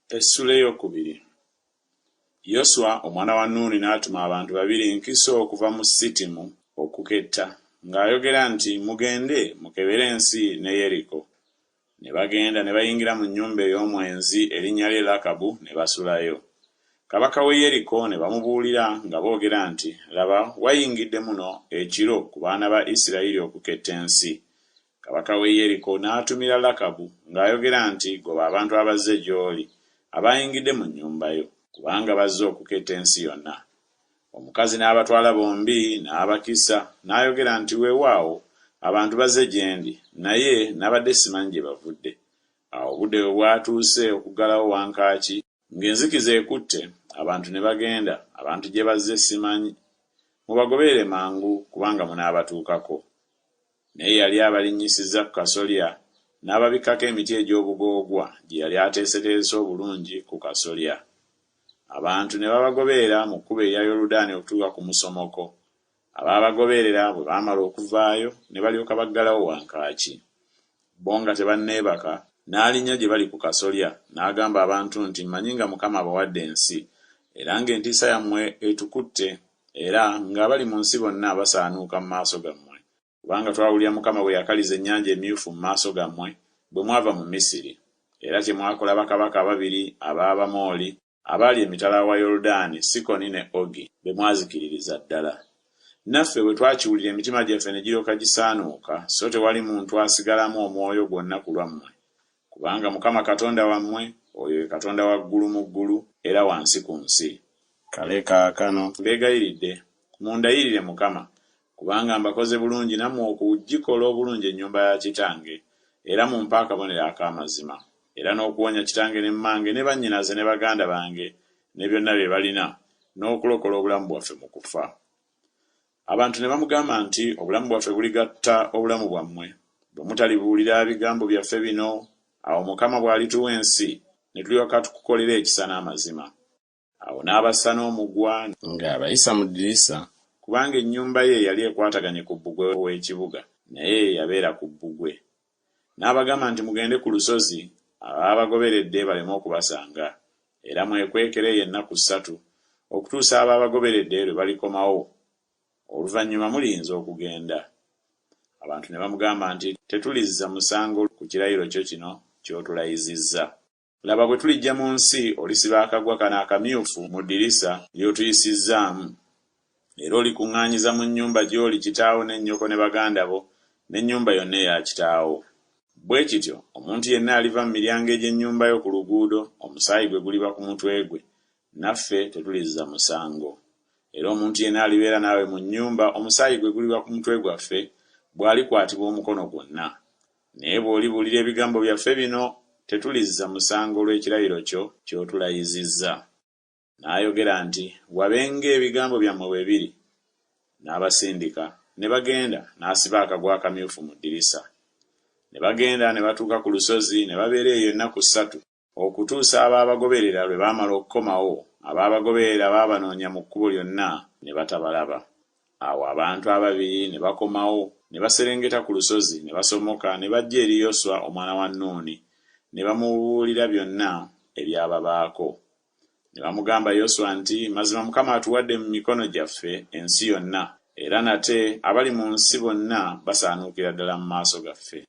Essula ey'okubiri. Yoswa omwana wa Nuuni n'atuma abantu babiri nkiso okuva mu Sittimu okuketta, ng'ayogera nti, mugende mukebere ensi ne Yeriko. Ne bagenda ne bayingira mu nnyumba ey'omwenzi erinnya lye Lakabu ne basulayo. Kabaka w'e Yeriko ne bamubuulira nga boogera nti, laba wayingidde muno ekiro ku baana ba Isirayiri okuketta ensi. Kabaka w'e Yeriko n'atumira Lakabu ng'ayogera nti, goba abantu abazze gy'oli abayingidde mu nnyumba yo, kubanga bazze okuketta ensi yonna. Omukazi n'abatwala bombi n'abakisa, n'ayogera nti, weewaawo abantu bazze gye ndi, naye nabadde simanyi gye bavudde. Awo obudde bwe bwatuuse okuggalawo wankaaki, ng'enzikiza ekutte, abantu ne bagenda, abantu gye bazze simanyi. Mubagoberere mangu kubanga munaabatuukako. Naye yali abalinnyisizza ku kasolya, n'ababikkako emiti egy'obugoogwa gye yali ateeseteese obulungi ku kasolya. Abantu ne babagoberera mu kkubo erya Yoludaani okutuuka ku musomoko. Abaabagoberera bwe baamala okuvaayo ne balyoka baggalawo wankaaki. Bo nga tebanneebaka, n'alinnya gye bali ku kasolya, n'agamba abantu nti, mmanyi nga Mukama abawadde ensi, era ng'entiisa yammwe etukutte, era ng'abali mu nsi bonna basaanuuka mu maaso gammwe. Kubanga twawulira Mukama bwe yakaliza ennyanja emyufu mu maaso gammwe bwe mwava mu Misiri, era kye mwakola bakabaka ababiri ab'Abamooli abaali emitala wa Yoludaani, Sikoni ne Ogi, be mwazikiririza ddala. Naffe bwe twakiwulira emitima gyaffe ne giryoka gisaanuuka, so tewali muntu asigalamu omwoyo gwonna ku lwammwe. Kubanga Mukama Katonda wammwe, oyo ye Katonda wa ggulu mu ggulu era wansi ku nsi. Kale kaakano mbeegayiridde mundayirire Mukama, kubanga mbakoze bulungi nammwe okugikola obulungi ennyumba ya kitange, era mumpe akabonero ak'amazima, era n'okuwonya kitange ne mmange ne bannyinaze ne baganda bange ne byonna bye balina, n'okulokola obulamu bwaffe mu kufa. Abantu ne bamugamba nti, obulamu bwaffe buligatta obulamu bwammwe bwe mutalibuulira bigambo byaffe bino. Awo Mukama bw'alituwa ensi ne tulyoka tukukolera ekisa n'amazima. Awo n'abassa n'omugwa ng'abayisa mu ddirisa, kubanga ennyumba ye yali ekwataganye ku bbugwe w'ekibuga, naye yabeera ku bbugwe. N'abagamba nti, mugende ku lusozi abaabagoberedde baleme okubasanga, era mwekwekere ennaku 3 okutuusa abaabagoberedde lwe balikomawo. Oluvannyuma muliyinza okugenda. Abantu ne bamugamba nti, tetulizza musango ku kirayiro kyo kino ky'otulayizizza. Laba bwe tulijja mu nsi olisiba akagwa kano akamyufu mu ddirisa ly'otuyisizzaamu, era olikuŋŋaanyiza mu nnyumba gy'oli kitaawo ne nnyoko ne baganda bo, n'ennyumba yonna eya kitaawo. Bwe kityo omuntu yenna aliva mu miryango egy'ennyumba yo ku luguudo, omusaayi gwe guliba ku mutwe gwe, naffe tetulizza musango. Era omuntu yenna alibeera naawe mu nnyumba, omusaayi gwe guliba ku mutwe gwaffe bw'alikwatibwa omukono gwonna. Naye bw'olibuulira ebigambo byaffe bino, tetulizza musango olw'ekirayiro kyo ky'otulayizizza. N'ayogera nti, wabenga ebigambo byammwe bwe biri. N'abasindika ne bagenda, n'asiba akagwa akamyufu mu ddirisa. Ne bagenda ne batuuka ku lusozi ne babeera eyo ennaku 3 okutuusa abaabagoberera lwe baamala okukomawo. Abaabagoberera baabanoonya mu kkubo lyonna ne batabalaba. Awo abantu ababiri ne bakomawo ne baserengeta ku lusozi ne basomoka ne bajja eri Yoswa omwana wa Nuuni ne bamubuulira byonna ebyababaako. Ne bamugamba Yoswa nti, mazima Mukama atuwadde mu mikono gyaffe ensi yonna, era nate abali mu nsi bonna basaanuukira ddala mu maaso gaffe.